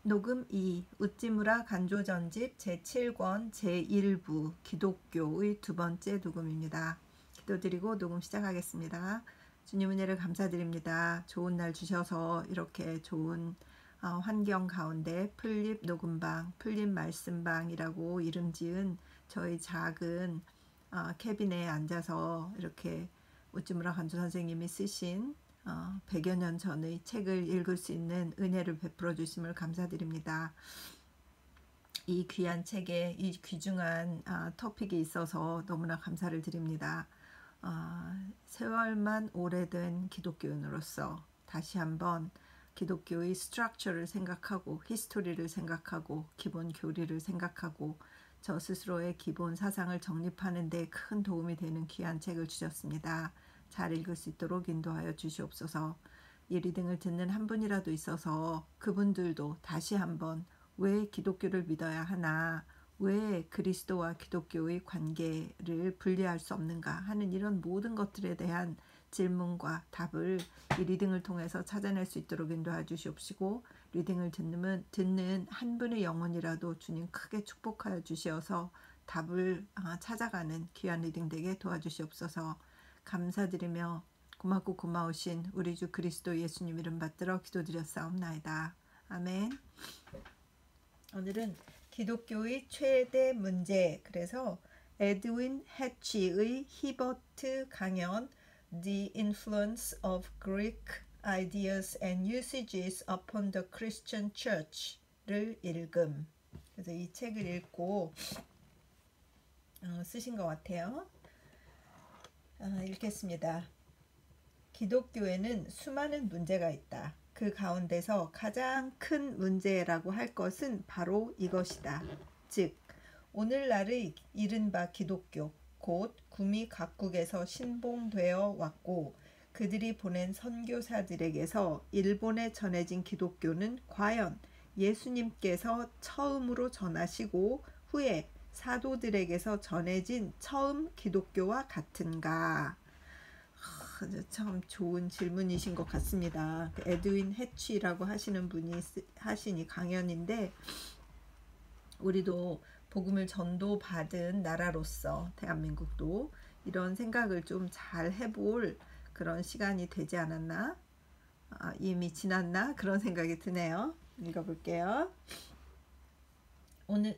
녹음 2 우찌무라 간조전집 제7권 제1부 기독교의 두 번째 녹음입니다. 기도드리고 녹음 시작하겠습니다. 주님 은혜를 감사드립니다. 좋은 날 주셔서 이렇게 좋은 환경 가운데 풀립 녹음방, 풀립 말씀방이라고 이름 지은 저희 작은 캐빈에 앉아서 이렇게 우찌무라 간조 선생님이 쓰신 100여 년 전의 책을 읽을 수 있는 은혜를 베풀어 주심을 감사드립니다. 이 귀한 책에 이 귀중한 토픽이 있어서 너무나 감사를 드립니다. 세월만 오래된 기독교인으로서 다시 한번 기독교의 스트럭처를 생각하고 히스토리를 생각하고 기본 교리를 생각하고 저 스스로의 기본 사상을 정립하는 데 큰 도움이 되는 귀한 책을 주셨습니다. 잘 읽을 수 있도록 인도하여 주시옵소서. 이 리딩을 듣는 한 분이라도 있어서 그분들도 다시 한번 왜 기독교를 믿어야 하나, 왜 그리스도와 기독교의 관계를 분리할 수 없는가 하는 이런 모든 것들에 대한 질문과 답을 이 리딩을 통해서 찾아낼 수 있도록 인도하여 주시옵시고, 리딩을 듣는 한 분의 영혼이라도 주님 크게 축복하여 주시어서 답을 찾아가는 귀한 리딩 되게 도와주시옵소서. 감사드리며 고맙고 고마우신 우리 주 그리스도 예수님 이름 받들어 기도드렸사옵나이다. 아멘. 오늘은 기독교의 최대 문제, 그래서 에드윈 해치의 히버트 강연 The Influence of Greek Ideas and Usages upon the Christian Church를 읽음. 그래서 이 책을 읽고 쓰신 것 같아요. 읽겠습니다. 기독교에는 수많은 문제가 있다. 그 가운데서 가장 큰 문제라고 할 것은 바로 이것이다. 즉, 오늘날의 이른바 기독교, 곧 구미 각국에서 신봉되어 왔고 그들이 보낸 선교사들에게서 일본에 전해진 기독교는 과연 예수님께서 처음으로 전하시고 후에 사도들에게서 전해진 처음 기독교와 같은가? 참 좋은 질문이신 것 같습니다. 에드윈 해치라고 하시는 분이 하신 이 강연인데, 우리도 복음을 전도받은 나라로서 대한민국도 이런 생각을 좀 잘 해볼 그런 시간이 되지 않았나? 이미 지났나? 그런 생각이 드네요. 읽어볼게요. 오늘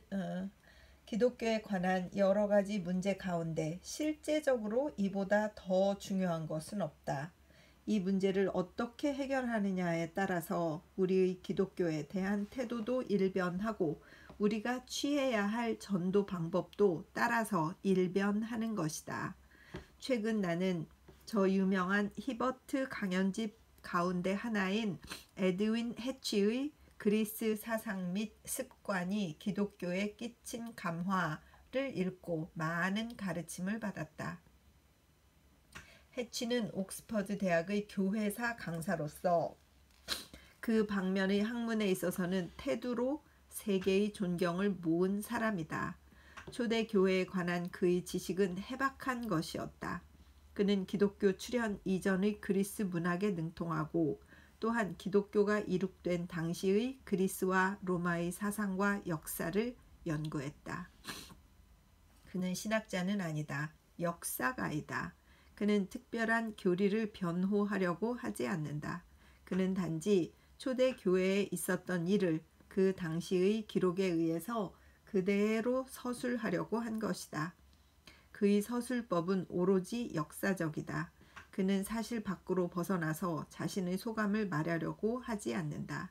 기독교에 관한 여러 가지 문제 가운데 실제적으로 이보다 더 중요한 것은 없다. 이 문제를 어떻게 해결하느냐에 따라서 우리의 기독교에 대한 태도도 일변하고 우리가 취해야 할 전도 방법도 따라서 일변하는 것이다. 최근 나는 저 유명한 히버트 강연집 가운데 하나인 에드윈 해치의 그리스 사상 및 습관이 기독교에 끼친 감화를 읽고 많은 가르침을 받았다. 해치는 옥스퍼드 대학의 교회사 강사로서 그 방면의 학문에 있어서는 태두로 세계의 존경을 모은 사람이다. 초대 교회에 관한 그의 지식은 해박한 것이었다. 그는 기독교 출현 이전의 그리스 문학에 능통하고 또한 기독교가 이룩된 당시의 그리스와 로마의 사상과 역사를 연구했다. 그는 신학자는 아니다. 역사가이다. 그는 특별한 교리를 변호하려고 하지 않는다. 그는 단지 초대 교회에 있었던 일을 그 당시의 기록에 의해서 그대로 서술하려고 한 것이다. 그의 서술법은 오로지 역사적이다. 그는 사실 밖으로 벗어나서 자신의 소감을 말하려고 하지 않는다.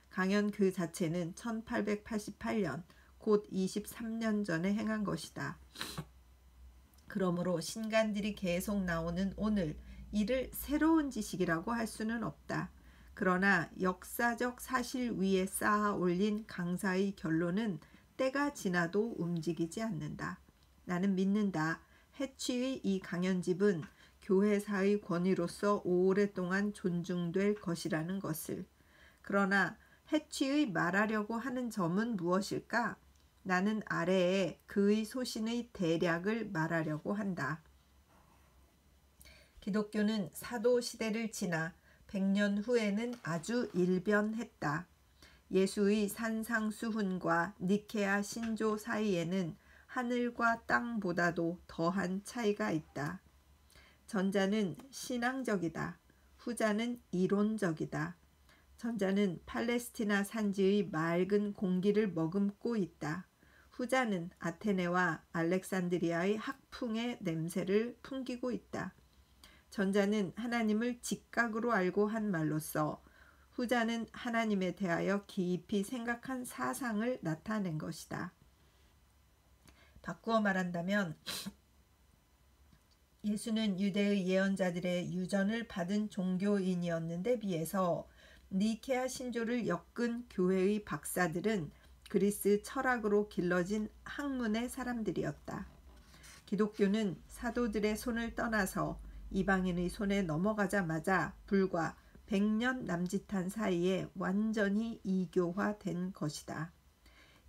강연 그 자체는 1888년, 곧 23년 전에 행한 것이다. 그러므로 신간들이 계속 나오는 오늘, 이를 새로운 지식이라고 할 수는 없다. 그러나 역사적 사실 위에 쌓아 올린 강사의 결론은 때가 지나도 움직이지 않는다. 나는 믿는다. 해치의 이 강연집은 교회사의 권위로서 오랫동안 존중될 것이라는 것을. 그러나 해치의 말하려고 하는 점은 무엇일까? 나는 아래에 그의 소신의 대략을 말하려고 한다. 기독교는 사도 시대를 지나 100년 후에는 아주 일변했다. 예수의 산상수훈과 니케아 신조 사이에는 하늘과 땅보다도 더한 차이가 있다. 전자는 신앙적이다. 후자는 이론적이다. 전자는 팔레스티나 산지의 맑은 공기를 머금고 있다. 후자는 아테네와 알렉산드리아의 학풍의 냄새를 풍기고 있다. 전자는 하나님을 직각으로 알고 한 말로써 후자는 하나님에 대하여 깊이 생각한 사상을 나타낸 것이다. 바꾸어 말한다면 예수는 유대의 예언자들의 유전을 받은 종교인이었는데 비해서 니케아 신조를 엮은 교회의 박사들은 그리스 철학으로 길러진 학문의 사람들이었다. 기독교는 사도들의 손을 떠나서 이방인의 손에 넘어가자마자 불과 100년 남짓한 사이에 완전히 이교화된 것이다.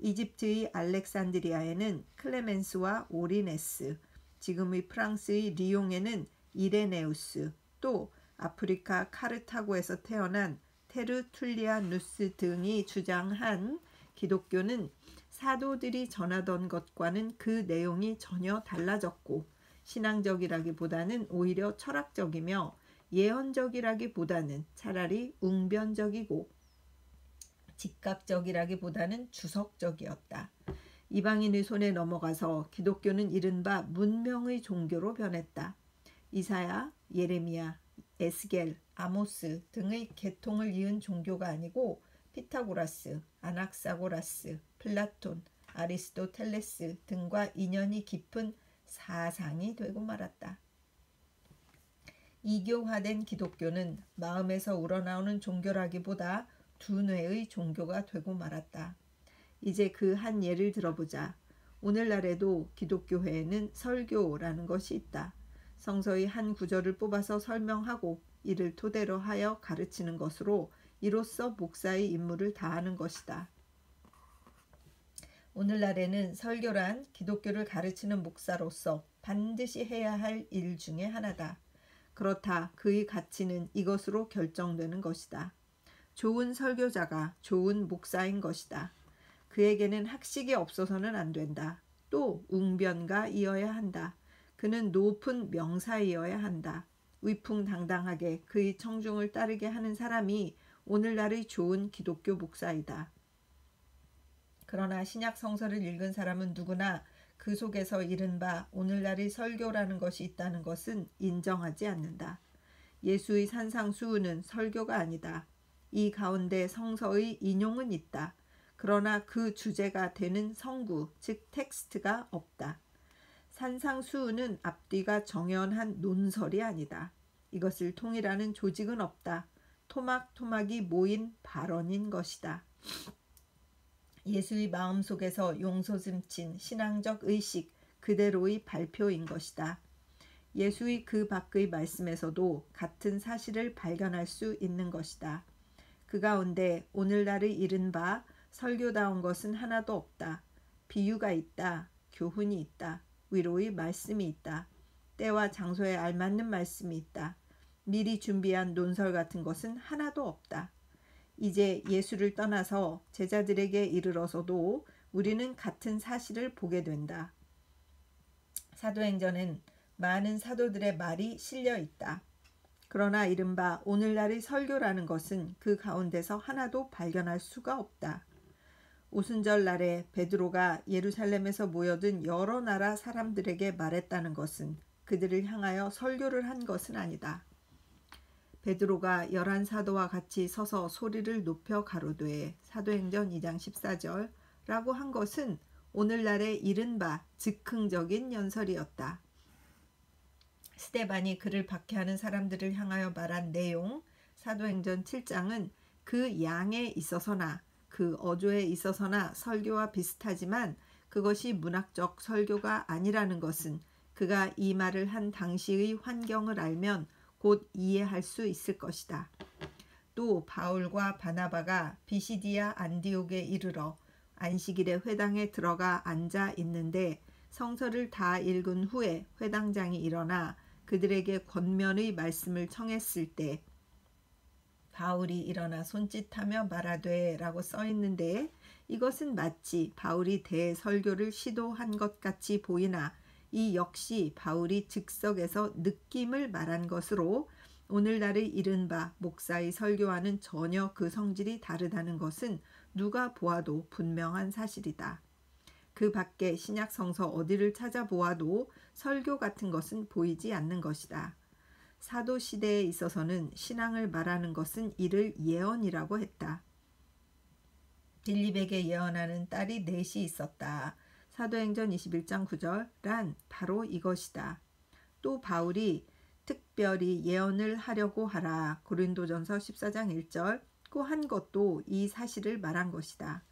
이집트의 알렉산드리아에는 클레멘스와 오리네스, 지금의 프랑스의 리옹에는 이레네우스, 또 아프리카 카르타고에서 태어난 테르툴리아누스 등이 주장한 기독교는 사도들이 전하던 것과는 그 내용이 전혀 달라졌고 신앙적이라기보다는 오히려 철학적이며 예언적이라기보다는 차라리 웅변적이고 직각적이라기보다는 주석적이었다. 이방인의 손에 넘어가서 기독교는 이른바 문명의 종교로 변했다. 이사야, 예레미야, 에스겔, 아모스 등의 계통을 이은 종교가 아니고 피타고라스, 아낙사고라스, 플라톤, 아리스토텔레스 등과 인연이 깊은 사상이 되고 말았다. 이교화된 기독교는 마음에서 우러나오는 종교라기보다 두뇌의 종교가 되고 말았다. 이제 그 한 예를 들어보자. 오늘날에도 기독교회에는 설교라는 것이 있다. 성서의 한 구절을 뽑아서 설명하고 이를 토대로 하여 가르치는 것으로 이로써 목사의 임무를 다하는 것이다. 오늘날에는 설교란 기독교를 가르치는 목사로서 반드시 해야 할 일 중에 하나다. 그렇다. 그의 가치는 이것으로 결정되는 것이다. 좋은 설교자가 좋은 목사인 것이다. 그에게는 학식이 없어서는 안 된다. 또 웅변가이어야 한다. 그는 높은 명사이어야 한다. 위풍당당하게 그의 청중을 따르게 하는 사람이 오늘날의 좋은 기독교 목사이다. 그러나 신약 성서를 읽은 사람은 누구나 그 속에서 이른바 오늘날의 설교라는 것이 있다는 것은 인정하지 않는다. 예수의 산상수훈은 설교가 아니다. 이 가운데 성서의 인용은 있다. 그러나 그 주제가 되는 성구, 즉 텍스트가 없다. 산상수훈은 앞뒤가 정연한 논설이 아니다. 이것을 통일하는 조직은 없다. 토막토막이 모인 발언인 것이다. 예수의 마음속에서 용솟음친 신앙적 의식 그대로의 발표인 것이다. 예수의 그 밖의 말씀에서도 같은 사실을 발견할 수 있는 것이다. 그 가운데 오늘날의 이른바 설교다운 것은 하나도 없다. 비유가 있다. 교훈이 있다. 위로의 말씀이 있다. 때와 장소에 알맞는 말씀이 있다. 미리 준비한 논설 같은 것은 하나도 없다. 이제 예수를 떠나서 제자들에게 이르러서도 우리는 같은 사실을 보게 된다. 사도행전엔 많은 사도들의 말이 실려 있다. 그러나 이른바 오늘날의 설교라는 것은 그 가운데서 하나도 발견할 수가 없다. 오순절 날에 베드로가 예루살렘에서 모여든 여러 나라 사람들에게 말했다는 것은 그들을 향하여 설교를 한 것은 아니다. 베드로가 11사도와 같이 서서 소리를 높여 가로되 사도행전 2장 14절 라고 한 것은 오늘날의 이른바 즉흥적인 연설이었다. 스데반이 그를 박해하는 사람들을 향하여 말한 내용 사도행전 7장은 그 양에 있어서나 그 어조에 있어서나 설교와 비슷하지만 그것이 문학적 설교가 아니라는 것은 그가 이 말을 한 당시의 환경을 알면 곧 이해할 수 있을 것이다. 또 바울과 바나바가 비시디아 안디옥에 이르러 안식일에 회당에 들어가 앉아 있는데 성서를 다 읽은 후에 회당장이 일어나 그들에게 권면의 말씀을 청했을 때 바울이 일어나 손짓하며 말하되 라고 써 있는데, 이것은 마치 바울이 대설교를 시도한 것 같이 보이나 이 역시 바울이 즉석에서 느낌을 말한 것으로, 오늘날의 이른바 목사의 설교와는 전혀 그 성질이 다르다는 것은 누가 보아도 분명한 사실이다. 그 밖에 신약 성서 어디를 찾아보아도 설교 같은 것은 보이지 않는 것이다. 사도 시대에 있어서는 신앙을 말하는 것은 이를 예언이라고 했다. 빌립에게 예언하는 딸이 넷이 있었다. 사도행전 21장 9절란 바로 이것이다. 또 바울이 특별히 예언을 하려고 하라. 고린도전서 14장 1절 고 한 것도 이 사실을 말한 것이다.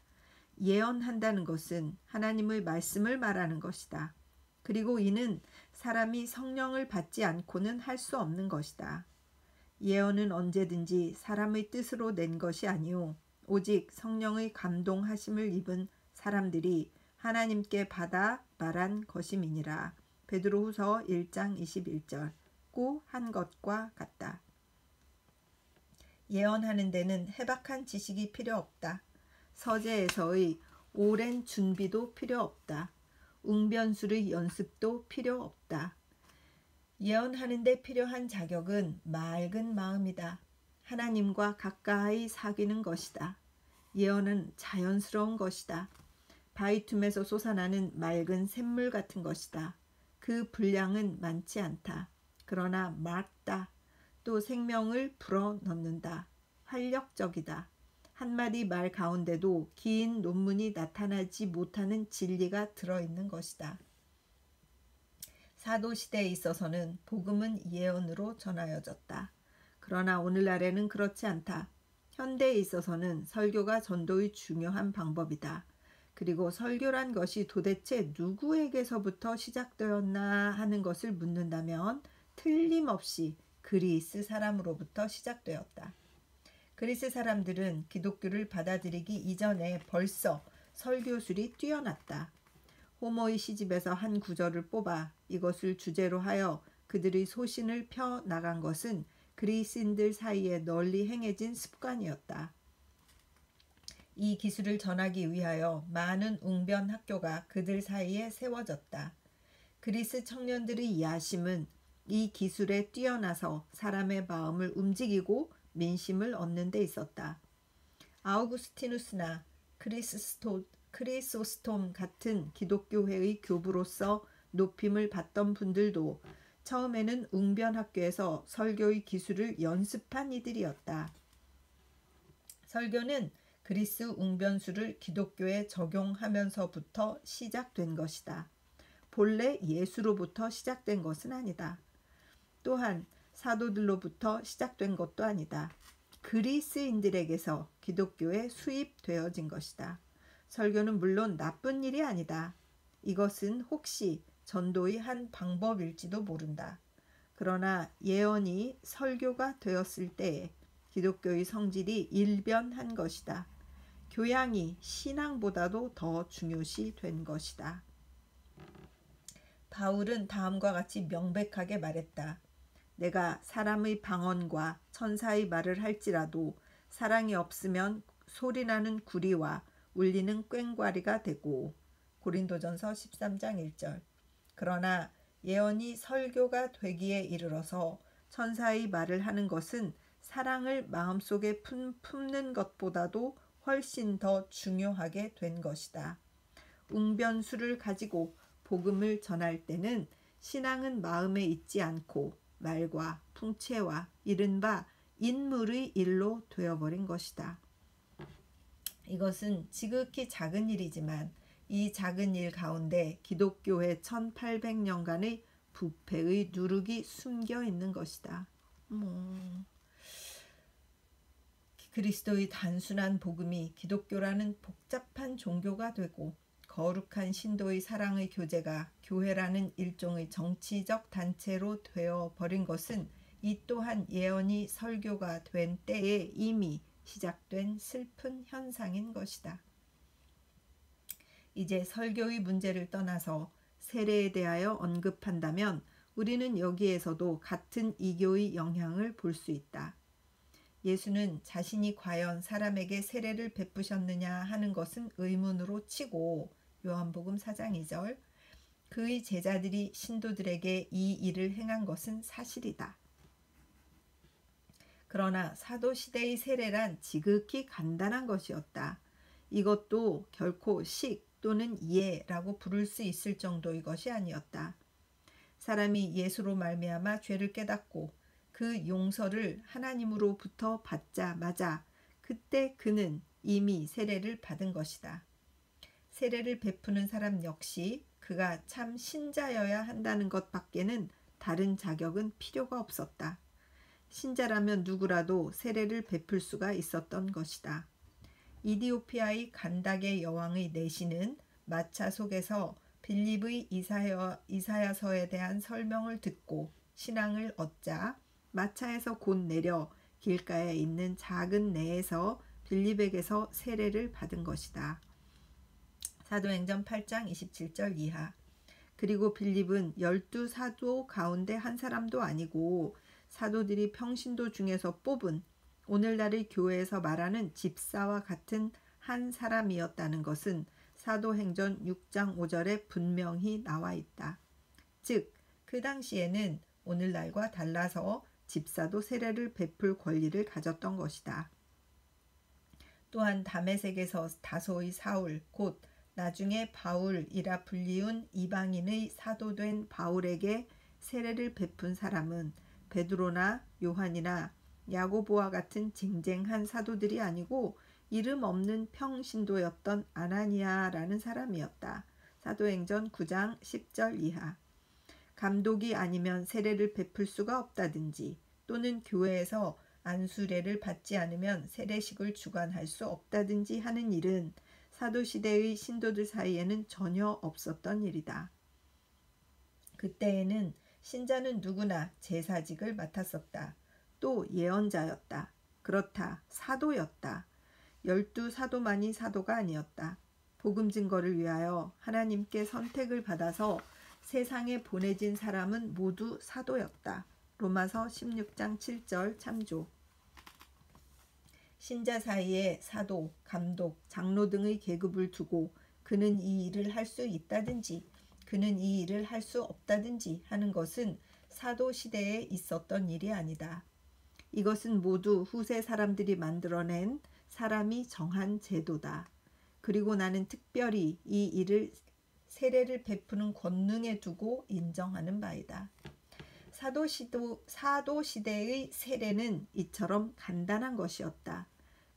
예언한다는 것은 하나님의 말씀을 말하는 것이다. 그리고 이는 사람이 성령을 받지 않고는 할 수 없는 것이다. 예언은 언제든지 사람의 뜻으로 낸 것이 아니오 오직 성령의 감동하심을 입은 사람들이 하나님께 받아 말한 것임이니라. 베드로후서 1장 21절 고 한 것과 같다. 예언하는 데는 해박한 지식이 필요 없다. 서재에서의 오랜 준비도 필요 없다. 웅변술의 연습도 필요 없다. 예언하는 데 필요한 자격은 맑은 마음이다. 하나님과 가까이 사귀는 것이다. 예언은 자연스러운 것이다. 바위틈에서 솟아나는 맑은 샘물 같은 것이다. 그 분량은 많지 않다. 그러나 맑다. 또 생명을 불어넣는다. 활력적이다. 한마디 말 가운데도 긴 논문이 나타나지 못하는 진리가 들어있는 것이다. 사도시대에 있어서는 복음은 예언으로 전하여졌다. 그러나 오늘날에는 그렇지 않다. 현대에 있어서는 설교가 전도의 중요한 방법이다. 그리고 설교란 것이 도대체 누구에게서부터 시작되었나 하는 것을 묻는다면 틀림없이 그리스 사람으로부터 시작되었다. 그리스 사람들은 기독교를 받아들이기 이전에 벌써 설교술이 뛰어났다. 호모의 시집에서 한 구절을 뽑아 이것을 주제로 하여 그들의 소신을 펴 나간 것은 그리스인들 사이에 널리 행해진 습관이었다. 이 기술을 전하기 위하여 많은 웅변 학교가 그들 사이에 세워졌다. 그리스 청년들의 야심은 이 기술에 뛰어나서 사람의 마음을 움직이고 민심을 얻는 데 있었다. 아우구스티누스나 크리소스톰 같은 기독교회의 교부로서 높임을 받던 분들도 처음에는 웅변학교에서 설교의 기술을 연습한 이들이었다. 설교는 그리스 웅변술을 기독교에 적용하면서부터 시작된 것이다. 본래 예수로부터 시작된 것은 아니다. 또한 사도들로부터 시작된 것도 아니다. 그리스인들에게서 기독교에 수입되어진 것이다. 설교는 물론 나쁜 일이 아니다. 이것은 혹시 전도의 한 방법일지도 모른다. 그러나 예언이 설교가 되었을 때에 기독교의 성질이 일변한 것이다. 교양이 신앙보다도 더 중요시 된 것이다. 바울은 다음과 같이 명백하게 말했다. 내가 사람의 방언과 천사의 말을 할지라도 사랑이 없으면 소리나는 구리와 울리는 꽹과리가 되고. 고린도전서 13장 1절. 그러나 예언이 설교가 되기에 이르러서 천사의 말을 하는 것은 사랑을 마음속에 품는 것보다도 훨씬 더 중요하게 된 것이다. 웅변술을 가지고 복음을 전할 때는 신앙은 마음에 있지 않고 말과 풍채와 이른바 인물의 일로 되어버린 것이다. 이것은 지극히 작은 일이지만 이 작은 일 가운데 기독교의 1800년간의 부패의 누룩이 숨겨 있는 것이다. 그리스도의 단순한 복음이 기독교라는 복잡한 종교가 되고 거룩한 신도의 사랑의 교제가 교회라는 일종의 정치적 단체로 되어버린 것은 이 또한 예언이 설교가 된 때에 이미 시작된 슬픈 현상인 것이다. 이제 설교의 문제를 떠나서 세례에 대하여 언급한다면 우리는 여기에서도 같은 이교의 영향을 볼 수 있다. 예수는 자신이 과연 사람에게 세례를 베푸셨느냐 하는 것은 의문으로 치고 요한복음 4장 2절 그의 제자들이 신도들에게 이 일을 행한 것은 사실이다. 그러나 사도시대의 세례란 지극히 간단한 것이었다. 이것도 결코 식 또는 예라고 부를 수 있을 정도의 것이 아니었다. 사람이 예수로 말미암아 죄를 깨닫고 그 용서를 하나님으로부터 받자마자 그때 그는 이미 세례를 받은 것이다. 세례를 베푸는 사람 역시 그가 참 신자여야 한다는 것 밖에는 다른 자격은 필요가 없었다. 신자라면 누구라도 세례를 베풀 수가 있었던 것이다. 이디오피아의 간닥의 여왕의 내시는 마차 속에서 빌립의 이사야서에 대한 설명을 듣고 신앙을 얻자 마차에서 곧 내려 길가에 있는 작은 내에서 빌립에게서 세례를 받은 것이다. 사도행전 8장 27절 이하. 그리고 빌립은 12사도 가운데 한 사람도 아니고 사도들이 평신도 중에서 뽑은 오늘날의 교회에서 말하는 집사와 같은 한 사람이었다는 것은 사도행전 6장 5절에 분명히 나와 있다. 즉, 그 당시에는 오늘날과 달라서 집사도 세례를 베풀 권리를 가졌던 것이다. 또한 다메섹에서 다소의 사울, 곧 나중에 바울이라 불리운 이방인의 사도된 바울에게 세례를 베푼 사람은 베드로나 요한이나 야고보와 같은 쟁쟁한 사도들이 아니고 이름 없는 평신도였던 아나니아라는 사람이었다. 사도행전 9장 10절 이하. 감독이 아니면 세례를 베풀 수가 없다든지 또는 교회에서 안수례를 받지 않으면 세례식을 주관할 수 없다든지 하는 일은 사도시대의 신도들 사이에는 전혀 없었던 일이다. 그때에는 신자는 누구나 제사직을 맡았었다. 또 예언자였다. 그렇다. 사도였다. 12사도만이 사도가 아니었다. 복음 증거를 위하여 하나님께 선택을 받아서 세상에 보내진 사람은 모두 사도였다. 로마서 16장 7절 참조. 신자 사이에 사도, 감독, 장로 등의 계급을 두고 그는 이 일을 할 수 있다든지 그는 이 일을 할 수 없다든지 하는 것은 사도 시대에 있었던 일이 아니다. 이것은 모두 후세 사람들이 만들어낸 사람이 정한 제도다. 그리고 나는 특별히 이 일을 세례를 베푸는 권능에 두고 인정하는 바이다. 사도시대의 세례는 이처럼 간단한 것이었다.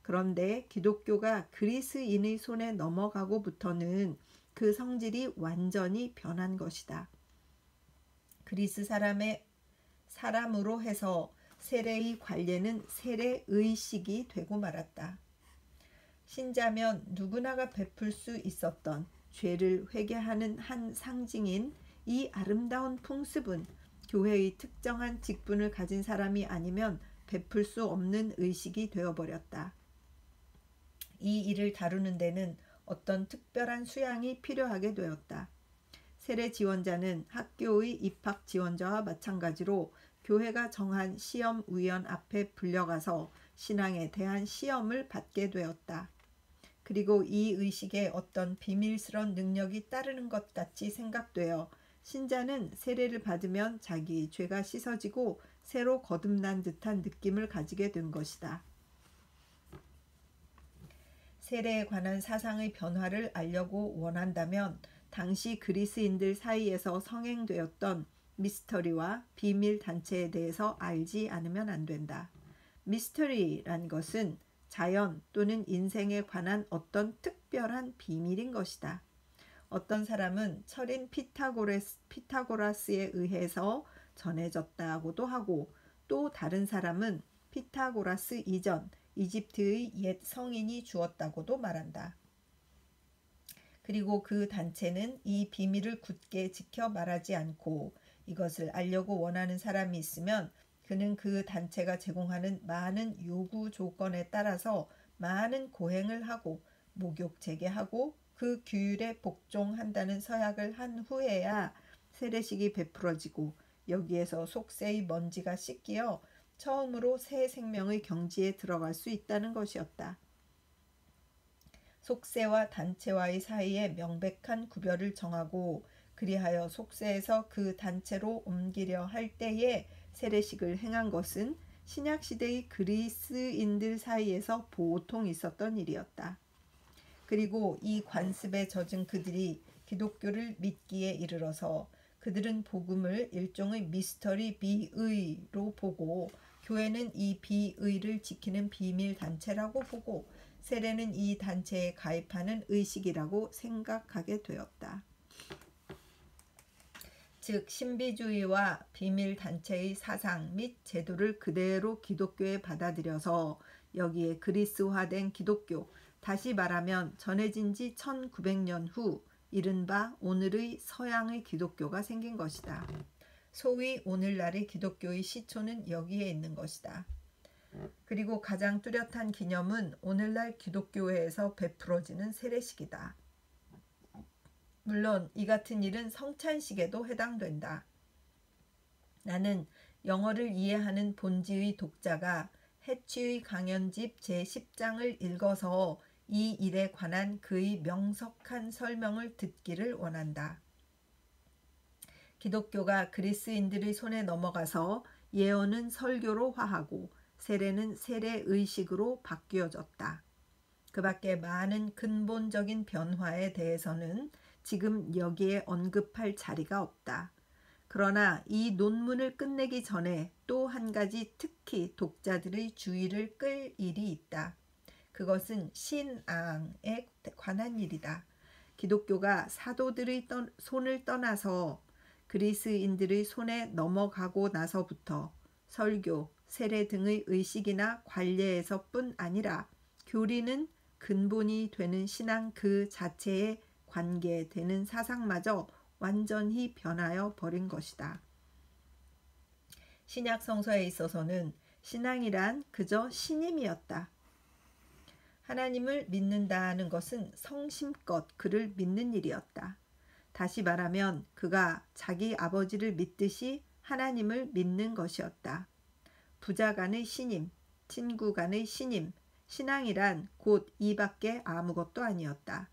그런데 기독교가 그리스인의 손에 넘어가고부터는 그 성질이 완전히 변한 것이다. 그리스 사람으로 해서 세례의 관례는 세례의식이 되고 말았다. 신자면 누구나가 베풀 수 있었던 죄를 회개하는 한 상징인 이 아름다운 풍습은 교회의 특정한 직분을 가진 사람이 아니면 베풀 수 없는 의식이 되어버렸다. 이 일을 다루는 데는 어떤 특별한 수양이 필요하게 되었다. 세례 지원자는 학교의 입학 지원자와 마찬가지로 교회가 정한 시험위원 앞에 불려가서 신앙에 대한 시험을 받게 되었다. 그리고 이 의식에 어떤 비밀스러운 능력이 따르는 것 같이 생각되어 신자는 세례를 받으면 자기의 죄가 씻어지고 새로 거듭난 듯한 느낌을 가지게 된 것이다. 세례에 관한 사상의 변화를 알려고 원한다면 당시 그리스인들 사이에서 성행되었던 미스터리와 비밀 단체에 대해서 알지 않으면 안 된다. 미스터리란 것은 자연 또는 인생에 관한 어떤 특별한 비밀인 것이다. 어떤 사람은 철인 피타고라스에 의해서 전해졌다고도 하고 또 다른 사람은 피타고라스 이전 이집트의 옛 성인이 주었다고도 말한다. 그리고 그 단체는 이 비밀을 굳게 지켜 말하지 않고 이것을 알려고 원하는 사람이 있으면 그는 그 단체가 제공하는 많은 요구 조건에 따라서 많은 고행을 하고 목욕 재개하고 그 규율에 복종한다는 서약을 한 후에야 세례식이 베풀어지고 여기에서 속세의 먼지가 씻기어 처음으로 새 생명의 경지에 들어갈 수 있다는 것이었다. 속세와 단체와의 사이에 명백한 구별을 정하고 그리하여 속세에서 그 단체로 옮기려 할 때에 세례식을 행한 것은 신약시대의 그리스인들 사이에서 보통 있었던 일이었다. 그리고 이 관습에 젖은 그들이 기독교를 믿기에 이르러서 그들은 복음을 일종의 미스터리 비의로 보고 교회는 이 비의를 지키는 비밀 단체라고 보고 세례는 이 단체에 가입하는 의식이라고 생각하게 되었다. 즉 신비주의와 비밀 단체의 사상 및 제도를 그대로 기독교에 받아들여서 여기에 그리스화된 기독교, 다시 말하면 전해진 지 1900년 후 이른바 오늘의 서양의 기독교가 생긴 것이다. 소위 오늘날의 기독교의 시초는 여기에 있는 것이다. 그리고 가장 뚜렷한 기념은 오늘날 기독교회에서 베풀어지는 세례식이다. 물론 이 같은 일은 성찬식에도 해당된다. 나는 영어를 이해하는 본지의 독자가 해취의 강연집 제10장을 읽어서 이 일에 관한 그의 명석한 설명을 듣기를 원한다. 기독교가 그리스인들의 손에 넘어가서 예언은 설교로 화하고 세례는 세례의식으로 바뀌어졌다. 그 밖에 많은 근본적인 변화에 대해서는 지금 여기에 언급할 자리가 없다. 그러나 이 논문을 끝내기 전에 또 한 가지 특히 독자들의 주의를 끌 일이 있다. 그것은 신앙에 관한 일이다. 기독교가 사도들의 손을 떠나서 그리스인들의 손에 넘어가고 나서부터 설교, 세례 등의 의식이나 관례에서뿐 아니라 교리는 근본이 되는 신앙 그 자체에 관계되는 사상마저 완전히 변하여 버린 것이다. 신약 성서에 있어서는 신앙이란 그저 신임이었다. 하나님을 믿는다는 것은 성심껏 그를 믿는 일이었다. 다시 말하면 그가 자기 아버지를 믿듯이 하나님을 믿는 것이었다. 부자 간의 신임, 친구 간의 신임, 신앙이란 곧 이밖에 아무것도 아니었다.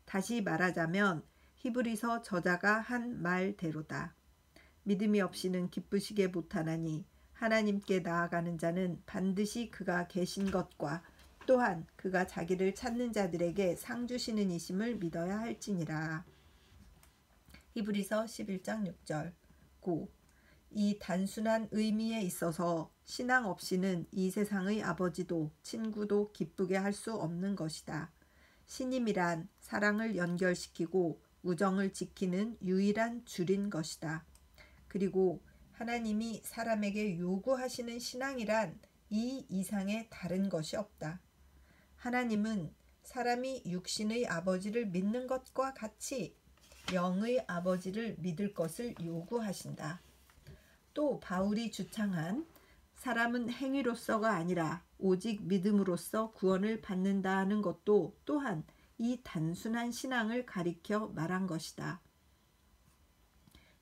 다시 말하자면 히브리서 저자가 한 말대로다. 믿음이 없이는 기쁘시게 못하나니 하나님께 나아가는 자는 반드시 그가 계신 것과 또한 그가 자기를 찾는 자들에게 상 주시는 이심을 믿어야 할지니라. 히브리서 11장 6절 9. 이 단순한 의미에 있어서 신앙 없이는 이 세상의 아버지도 친구도 기쁘게 할 수 없는 것이다. 신임이란 사랑을 연결시키고 우정을 지키는 유일한 줄인 것이다. 그리고 하나님이 사람에게 요구하시는 신앙이란 이 이상의 다른 것이 없다. 하나님은 사람이 육신의 아버지를 믿는 것과 같이 영의 아버지를 믿을 것을 요구하신다. 또 바울이 주창한 사람은 행위로서가 아니라 오직 믿음으로써 구원을 받는다는 것도 또한 이 단순한 신앙을 가리켜 말한 것이다.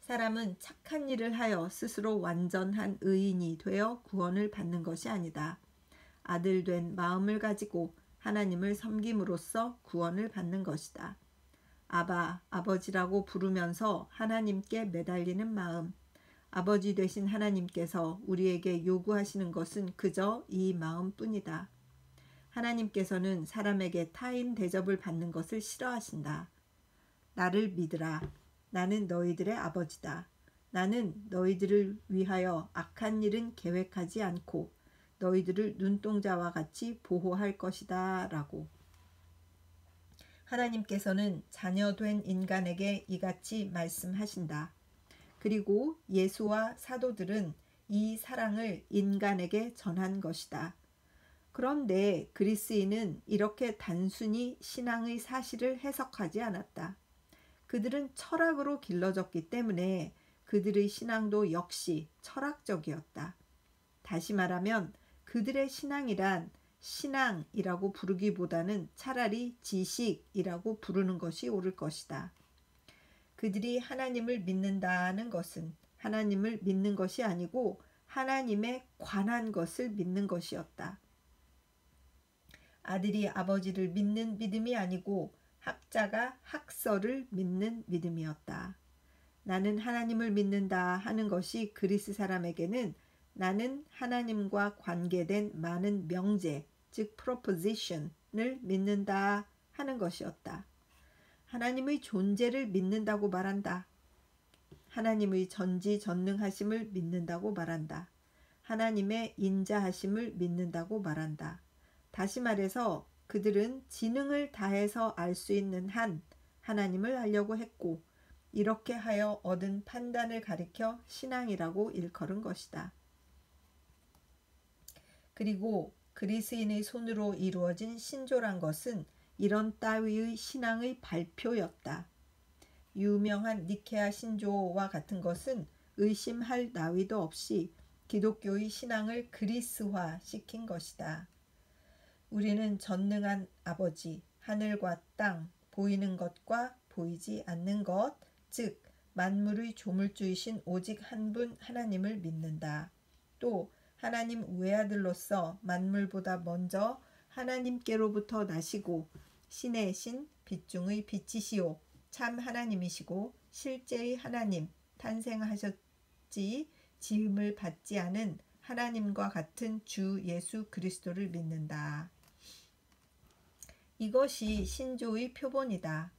사람은 착한 일을 하여 스스로 완전한 의인이 되어 구원을 받는 것이 아니다. 아들 된 마음을 가지고 하나님을 섬김으로써 구원을 받는 것이다. 아바, 아버지라고 부르면서 하나님께 매달리는 마음. 아버지 되신 하나님께서 우리에게 요구하시는 것은 그저 이 마음뿐이다. 하나님께서는 사람에게 타인 대접을 받는 것을 싫어하신다. 나를 믿으라. 나는 너희들의 아버지다. 나는 너희들을 위하여 악한 일은 계획하지 않고 너희들을 눈동자와 같이 보호할 것이다. 라고. 하나님께서는 자녀된 인간에게 이같이 말씀하신다. 그리고 예수와 사도들은 이 사랑을 인간에게 전한 것이다. 그런데 그리스인은 이렇게 단순히 신앙의 사실을 해석하지 않았다. 그들은 철학으로 길러졌기 때문에 그들의 신앙도 역시 철학적이었다. 다시 말하면 그들의 신앙이란 신앙이라고 부르기보다는 차라리 지식이라고 부르는 것이 옳을 것이다. 그들이 하나님을 믿는다는 것은 하나님을 믿는 것이 아니고 하나님에 관한 것을 믿는 것이었다. 아들이 아버지를 믿는 믿음이 아니고 학자가 학설을 믿는 믿음이었다. 나는 하나님을 믿는다 하는 것이 그리스 사람에게는 나는 하나님과 관계된 많은 명제, 즉 proposition을 믿는다 하는 것이었다. 하나님의 존재를 믿는다고 말한다. 하나님의 전지전능하심을 믿는다고 말한다. 하나님의 인자하심을 믿는다고 말한다. 다시 말해서 그들은 지능을 다해서 알 수 있는 한 하나님을 알려고 했고 이렇게 하여 얻은 판단을 가리켜 신앙이라고 일컬은 것이다. 그리고 그리스인의 손으로 이루어진 신조란 것은 이런 따위의 신앙의 발표였다. 유명한 니케아 신조와 같은 것은 의심할 나위도 없이 기독교의 신앙을 그리스화 시킨 것이다. 우리는 전능한 아버지, 하늘과 땅, 보이는 것과 보이지 않는 것, 즉 만물의 조물주이신 오직 한 분 하나님을 믿는다. 또 하나님 외아들로서 만물보다 먼저 하나님께로부터 나시고 신의 신, 빛 중의 빛이시오. 참 하나님이시고 실제의 하나님, 탄생하셨지 지음을 받지 않은 하나님과 같은 주 예수 그리스도를 믿는다. 이것이 신조의 표본이다.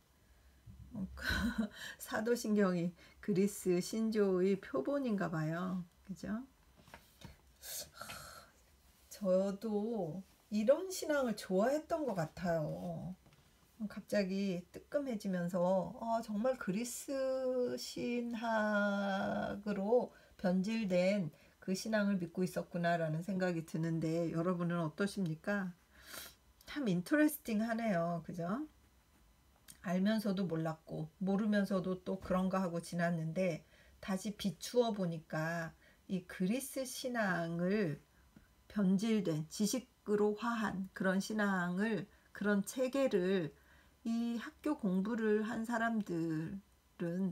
사도신경이 그리스 신조의 표본인가 봐요. 그죠? 저도 이런 신앙을 좋아했던 것 같아요. 갑자기 뜨끔해지면서 정말 그리스 신학으로 변질된 그 신앙을 믿고 있었구나라는 생각이 드는데 여러분은 어떠십니까? 참 인터레스팅하네요. 그죠? 알면서도 몰랐고 모르면서도 또 그런가 하고 지났는데 다시 비추어 보니까 이 그리스 신앙을 변질된 지식으로 화한 그런 신앙을 그런 체계를 이 학교 공부를 한 사람들은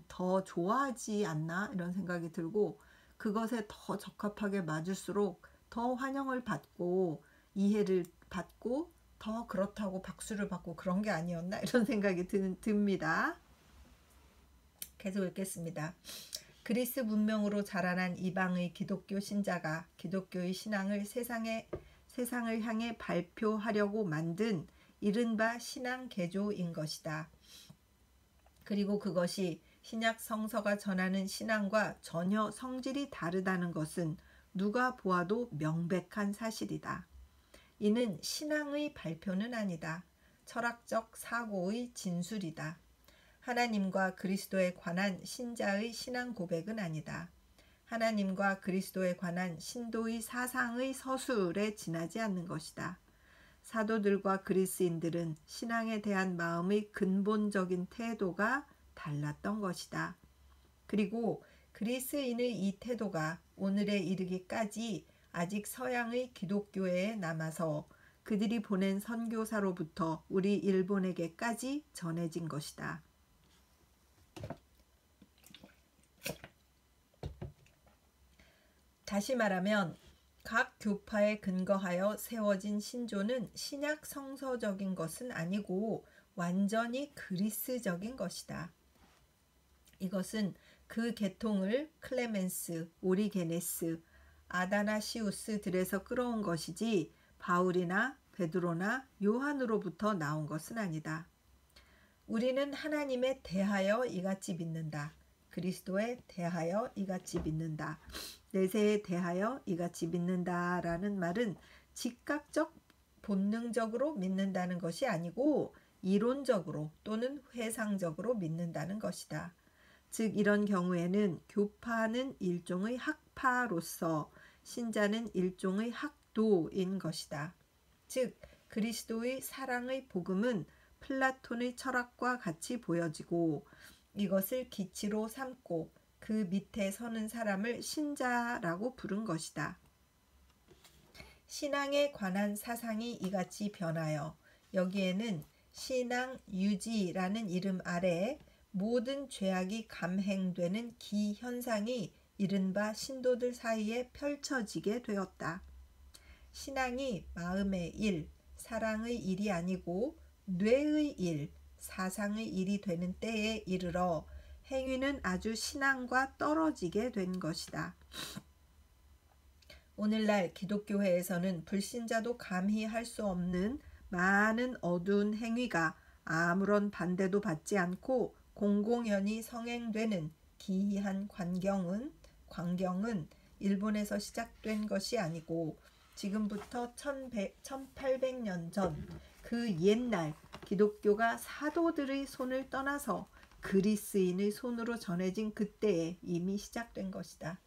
더 좋아하지 않나 이런 생각이 들고 그것에 더 적합하게 맞을수록 더 환영을 받고 이해를 받고 더 그렇다고 박수를 받고 그런 게 아니었나 이런 생각이 듭니다. 계속 읽겠습니다. 그리스 문명으로 자라난 이방의 기독교 신자가 기독교의 신앙을 세상을 향해 발표하려고 만든 이른바 신앙 개조인 것이다. 그리고 그것이 신약 성서가 전하는 신앙과 전혀 성질이 다르다는 것은 누가 보아도 명백한 사실이다. 이는 신앙의 발표는 아니다. 철학적 사고의 진술이다. 하나님과 그리스도에 관한 신자의 신앙 고백은 아니다. 하나님과 그리스도에 관한 신도의 사상의 서술에 지나지 않는 것이다. 사도들과 그리스인들은 신앙에 대한 마음의 근본적인 태도가 달랐던 것이다. 그리고 그리스인의 이 태도가 오늘에 이르기까지 아직 서양의 기독교회에 남아서 그들이 보낸 선교사로부터 우리 일본에게까지 전해진 것이다. 다시 말하면 각 교파에 근거하여 세워진 신조는 신약 성서적인 것은 아니고 완전히 그리스적인 것이다. 이것은 그 계통을 클레멘스, 오리게네스, 아다나시우스들에서 끌어온 것이지 바울이나 베드로나 요한으로부터 나온 것은 아니다. 우리는 하나님에 대하여 이같이 믿는다. 그리스도에 대하여 이같이 믿는다. 내세에 대하여 이같이 믿는다라는 말은 즉각적 본능적으로 믿는다는 것이 아니고 이론적으로 또는 회상적으로 믿는다는 것이다. 즉 이런 경우에는 교파는 일종의 학파로서 신자는 일종의 학도인 것이다. 즉 그리스도의 사랑의 복음은 플라톤의 철학과 같이 보여지고 이것을 기치로 삼고 그 밑에 서는 사람을 신자라고 부른 것이다. 신앙에 관한 사상이 이같이 변하여 여기에는 신앙 유지라는 이름 아래에 모든 죄악이 감행되는 기현상이 이른바 신도들 사이에 펼쳐지게 되었다. 신앙이 마음의 일, 사랑의 일이 아니고 뇌의 일, 사상의 일이 되는 때에 이르러 행위는 아주 신앙과 떨어지게 된 것이다. 오늘날 기독교회에서는 불신자도 감히 할 수 없는 많은 어두운 행위가 아무런 반대도 받지 않고 공공연히 성행되는 기이한 광경은 일본에서 시작된 것이 아니고 지금부터 1800년 전 그 옛날 기독교가 사도들의 손을 떠나서 그리스인의 손으로 전해진 그때에 이미 시작된 것이다.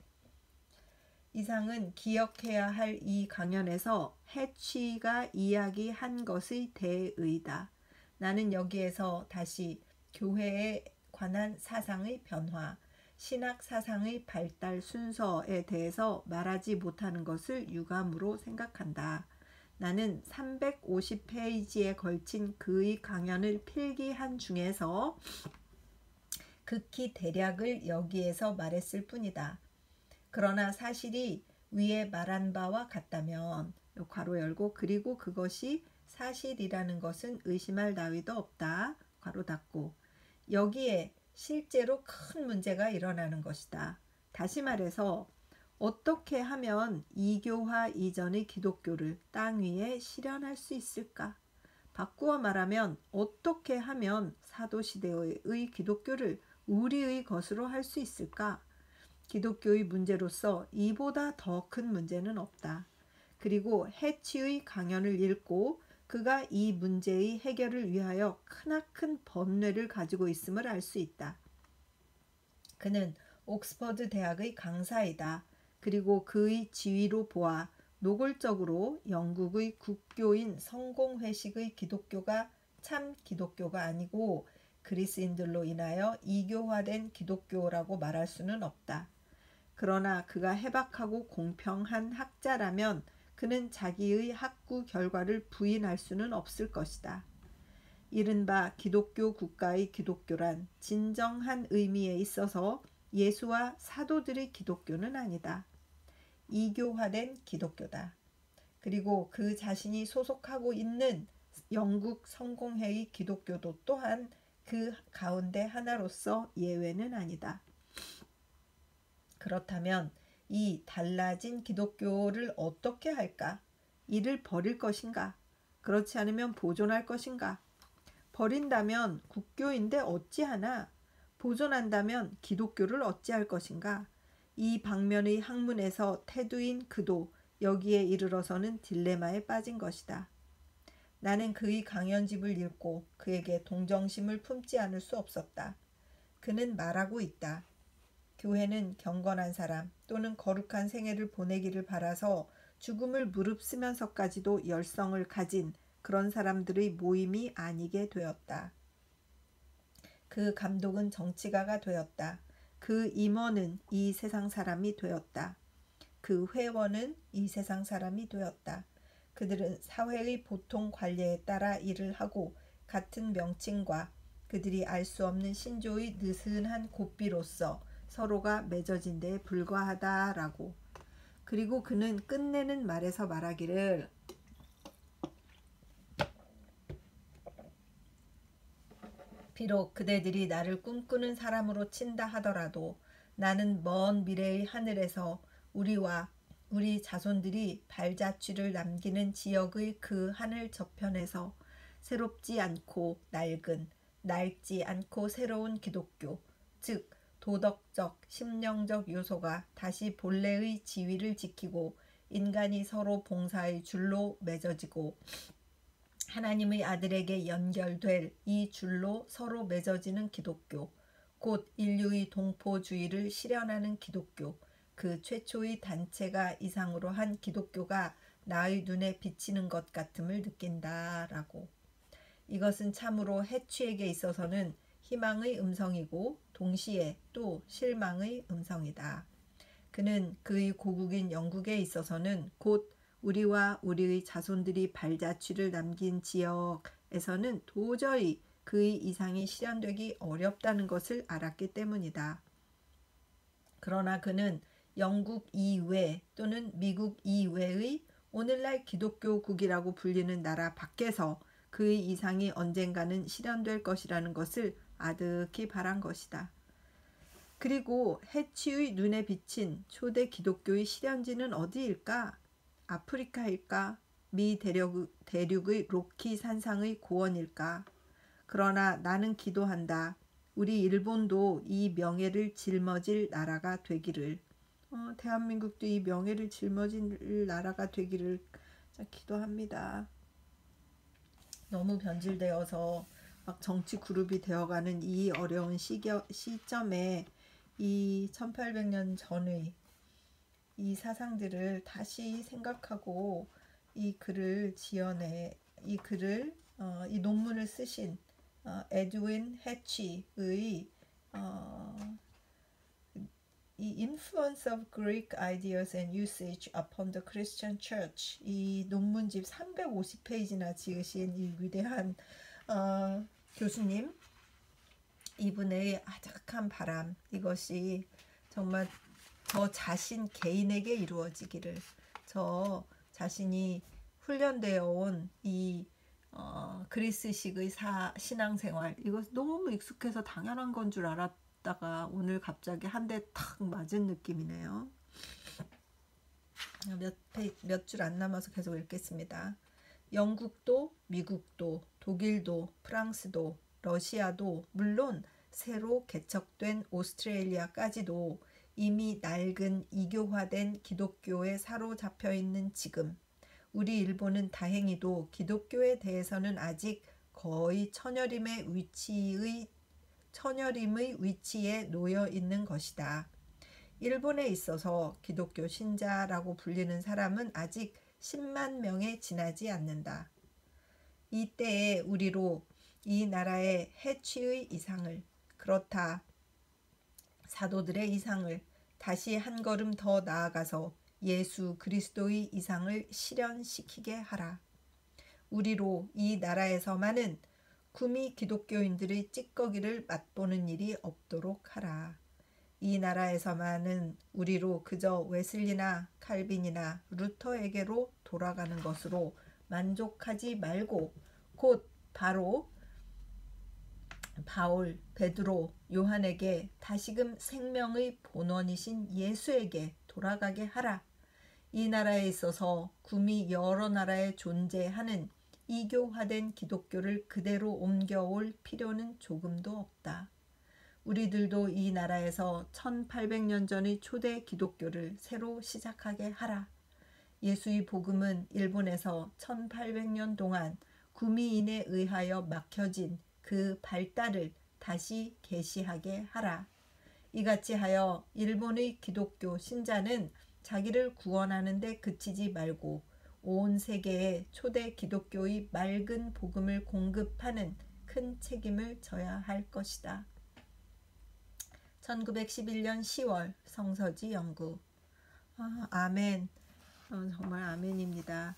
이상은 기억해야 할 이 강연에서 해취가 이야기한 것의 대의다. 나는 여기에서 다시 교회에 관한 사상의 변화, 신학 사상의 발달 순서에 대해서 말하지 못하는 것을 유감으로 생각한다. 나는 350페이지에 걸친 그의 강연을 필기한 중에서 극히 대략을 여기에서 말했을 뿐이다. 그러나 사실이 위에 말한 바와 같다면 괄호 열고 그리고 그것이 사실이라는 것은 의심할 나위도 없다. 괄호 닫고 여기에 실제로 큰 문제가 일어나는 것이다. 다시 말해서 어떻게 하면 이교화 이전의 기독교를 땅 위에 실현할 수 있을까? 바꾸어 말하면 어떻게 하면 사도시대의 기독교를 우리의 것으로 할 수 있을까? 기독교의 문제로서 이보다 더 큰 문제는 없다. 그리고 해치의 강연을 읽고 그가 이 문제의 해결을 위하여 크나큰 번뇌를 가지고 있음을 알 수 있다. 그는 옥스퍼드 대학의 강사이다. 그리고 그의 지위로 보아 노골적으로 영국의 국교인 성공회식의 기독교가 참 기독교가 아니고 그리스인들로 인하여 이교화된 기독교라고 말할 수는 없다. 그러나 그가 해박하고 공평한 학자라면 그는 자기의 학구 결과를 부인할 수는 없을 것이다. 이른바 기독교 국가의 기독교란 진정한 의미에 있어서 예수와 사도들의 기독교는 아니다. 이교화된 기독교다. 그리고 그 자신이 소속하고 있는 영국 성공회의 기독교도 또한 그 가운데 하나로서 예외는 아니다. 그렇다면 이 달라진 기독교를 어떻게 할까? 이를 버릴 것인가? 그렇지 않으면 보존할 것인가? 버린다면 국교인데 어찌하나? 보존한다면 기독교를 어찌할 것인가? 이 방면의 학문에서 태두인 그도 여기에 이르러서는 딜레마에 빠진 것이다. 나는 그의 강연집을 읽고 그에게 동정심을 품지 않을 수 없었다. 그는 말하고 있다. 교회는 경건한 사람 또는 거룩한 생애를 보내기를 바라서 죽음을 무릅쓰면서까지도 열성을 가진 그런 사람들의 모임이 아니게 되었다. 그 감독은 정치가가 되었다. 그 임원은 이 세상 사람이 되었다. 그 회원은 이 세상 사람이 되었다. 그들은 사회의 보통 관례에 따라 일을 하고 같은 명칭과 그들이 알 수 없는 신조의 느슨한 고삐로서 서로가 맺어진 데에 불과하다라고. 그리고 그는 끝내는 말에서 말하기를 비록 그대들이 나를 꿈꾸는 사람으로 친다 하더라도 나는 먼 미래의 하늘에서 우리와 우리 자손들이 발자취를 남기는 지역의 그 하늘 저편에서 새롭지 않고 낡지 않고 새로운 기독교, 즉 도덕적, 심령적 요소가 다시 본래의 지위를 지키고 인간이 서로 봉사의 줄로 맺어지고 하나님의 아들에게 연결될 이 줄로 서로 맺어지는 기독교, 곧 인류의 동포주의를 실현하는 기독교, 그 최초의 단체가 이상으로 한 기독교가 나의 눈에 비치는 것 같음을 느낀다라고. 이것은 참으로 해취에게 있어서는 희망의 음성이고 동시에 또 실망의 음성이다. 그는 그의 고국인 영국에 있어서는 곧 우리와 우리의 자손들이 발자취를 남긴 지역에서는 도저히 그의 이상이 실현되기 어렵다는 것을 알았기 때문이다. 그러나 그는 영국 이외 또는 미국 이외의 오늘날 기독교국이라고 불리는 나라 밖에서 그의 이상이 언젠가는 실현될 것이라는 것을 아득히 바란 것이다. 그리고 해치의 눈에 비친 초대 기독교의 실현지는 어디일까? 아프리카일까? 미 대륙의 로키 산상의 고원일까? 그러나 나는 기도한다. 우리 일본도 이 명예를 짊어질 나라가 되기를. 대한민국도 이 명예를 짊어질 나라가 되기를 기도합니다. 너무 변질되어서 막 정치 그룹이 되어가는 이 어려운 시점에 이 1800년 전의 이 사상들을 다시 생각하고 이 글을 이 논문을 쓰신 에드윈 해치의 이 Influence of Greek Ideas and Usage upon the Christian Church, 이 논문집 350페이지나 지으신 이 위대한 교수님, 이분의 아작한 바람, 이것이 정말 저 자신 개인에게 이루어지기를, 저 자신이 훈련되어 온 이 그리스식의 신앙생활, 이것 너무 익숙해서 당연한 건 줄 알았다가 오늘 갑자기 한 대 탁 맞은 느낌이네요. 몇 줄 안 남아서 계속 읽겠습니다. 영국도, 미국도, 독일도, 프랑스도, 러시아도, 물론 새로 개척된 오스트레일리아까지도 이미 낡은 이교화된 기독교에 사로잡혀 있는 지금, 우리 일본은 다행히도 기독교에 대해서는 아직 거의 천여림의 위치에 놓여 있는 것이다. 일본에 있어서 기독교 신자라고 불리는 사람은 아직 10만 명에 지나지 않는다. 이때에 우리로 이 나라의 해취의 이상을, 그렇다 사도들의 이상을 다시 한 걸음 더 나아가서 예수 그리스도의 이상을 실현시키게 하라. 우리로 이 나라에서만은 구미 기독교인들의 찌꺼기를 맛보는 일이 없도록 하라. 이 나라에서만은 우리로 그저 웨슬리나 칼빈이나 루터에게로 돌아가는 것으로 만족하지 말고 곧 바로 바울, 베드로, 요한에게 다시금 생명의 본원이신 예수에게 돌아가게 하라. 이 나라에 있어서 구미 여러 나라에 존재하는 이교화된 기독교를 그대로 옮겨올 필요는 조금도 없다. 우리들도 이 나라에서 1800년 전의 초대 기독교를 새로 시작하게 하라. 예수의 복음은 일본에서 1800년 동안 구미인에 의하여 막혀진 그 발달을 다시 계시하게 하라. 이같이 하여 일본의 기독교 신자는 자기를 구원하는 데 그치지 말고 온 세계에 초대 기독교의 맑은 복음을 공급하는 큰 책임을 져야 할 것이다. 1911년 10월 성서지 연구. 아멘. 정말 아멘입니다.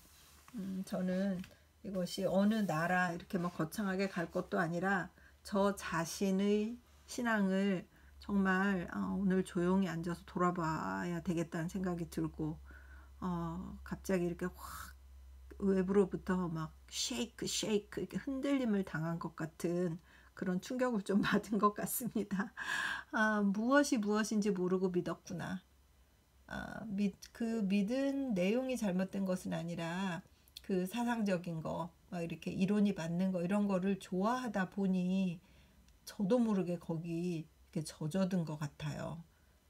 저는 이것이 어느 나라 이렇게 막 거창하게 갈 것도 아니라 저 자신의 신앙을 정말 오늘 조용히 앉아서 돌아봐야 되겠다는 생각이 들고 갑자기 이렇게 확 외부로부터 막 쉐이크 이렇게 흔들림을 당한 것 같은 그런 충격을 좀 받은 것 같습니다. 무엇이 무엇인지 모르고 믿었구나. 그 믿은 내용이 잘못된 것은 아니라 그 사상적인 거, 막 이렇게 이론이 맞는 거 이런 거를 좋아하다 보니 저도 모르게 거기 이렇게 젖어든 것 같아요.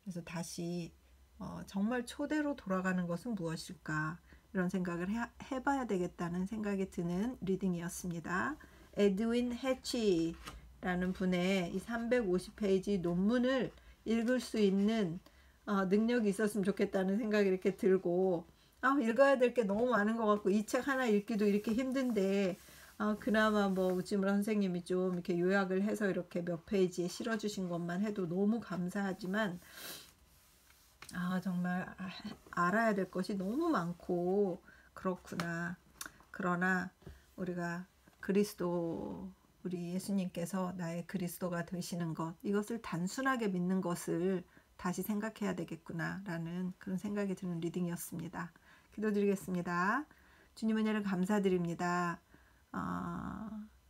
그래서 다시 정말 초대로 돌아가는 것은 무엇일까 이런 생각을 해봐야 되겠다는 생각이 드는 리딩이었습니다. 에드윈 해치라는 분의 이 350페이지 논문을 읽을 수 있는 능력이 있었으면 좋겠다는 생각이 이렇게 들고 읽어야 될 게 너무 많은 것 같고 이 책 하나 읽기도 이렇게 힘든데 그나마 뭐 우찌무라 선생님이 좀 이렇게 요약을 해서 이렇게 몇 페이지에 실어주신 것만 해도 너무 감사하지만 정말 알아야 될 것이 너무 많고 그렇구나. 그러나 우리가 그리스도, 우리 예수님께서 나의 그리스도가 되시는 것, 이것을 단순하게 믿는 것을 다시 생각해야 되겠구나 라는 그런 생각이 드는 리딩이었습니다. 기도드리겠습니다. 주님 은혜를 감사드립니다.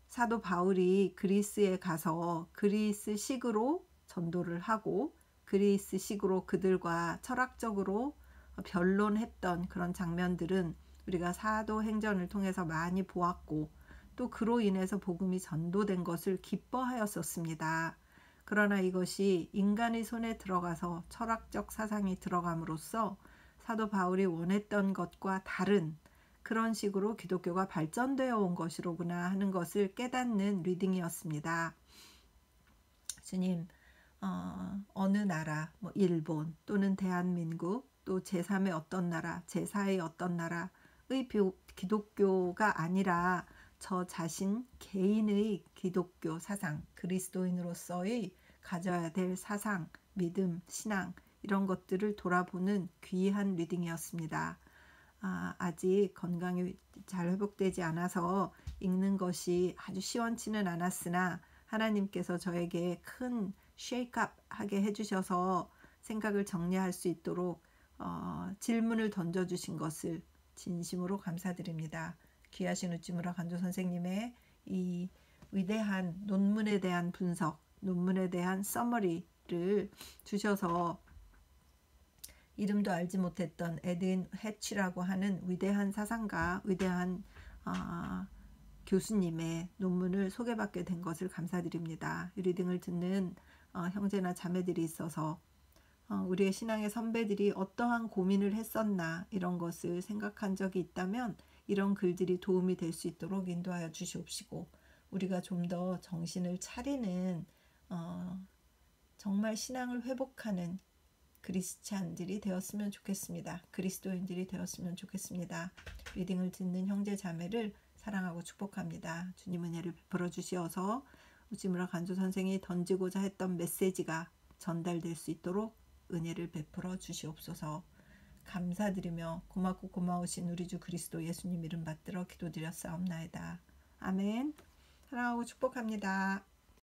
사도 바울이 그리스에 가서 그리스식으로 전도를 하고 그리스식으로 그들과 철학적으로 변론했던 그런 장면들은 우리가 사도행전을 통해서 많이 보았고 또 그로 인해서 복음이 전도된 것을 기뻐하였었습니다. 그러나 이것이 인간의 손에 들어가서 철학적 사상이 들어감으로써 사도 바울이 원했던 것과 다른 그런 식으로 기독교가 발전되어 온 것이로구나 하는 것을 깨닫는 리딩이었습니다. 주님, 어느 나라, 일본 또는 대한민국 또 제3의 어떤 나라, 제4의 어떤 나라의 기독교가 아니라 저 자신 개인의 기독교 사상, 그리스도인으로서의 가져야 될 사상, 믿음, 신앙 이런 것들을 돌아보는 귀한 리딩이었습니다. 아직 건강이 잘 회복되지 않아서 읽는 것이 아주 시원치는 않았으나 하나님께서 저에게 큰 쉐이크업 하게 해주셔서 생각을 정리할 수 있도록 질문을 던져주신 것을 진심으로 감사드립니다. 귀하신 우찌무라 간조 선생님의 이 위대한 논문에 대한 분석, 논문에 대한 서머리를 주셔서 이름도 알지 못했던 에드윈 해치라고 하는 위대한 사상가, 위대한 교수님의 논문을 소개받게 된 것을 감사드립니다. 이 리딩을 듣는 형제나 자매들이 있어서 우리의 신앙의 선배들이 어떠한 고민을 했었나 이런 것을 생각한 적이 있다면 이런 글들이 도움이 될 수 있도록 인도하여 주시옵시고 우리가 좀 더 정신을 차리는 정말 신앙을 회복하는 크리스찬들이 되었으면 좋겠습니다. 그리스도인들이 되었으면 좋겠습니다. 리딩을 듣는 형제 자매를 사랑하고 축복합니다. 주님 은혜를 베풀어 주시어서 우찌무라 간조 선생이 던지고자 했던 메시지가 전달될 수 있도록 은혜를 베풀어 주시옵소서. 감사드리며 고맙고 고마우신 우리 주 그리스도 예수님 이름 받들어 기도드렸사옵나이다. 아멘. 사랑하고 축복합니다.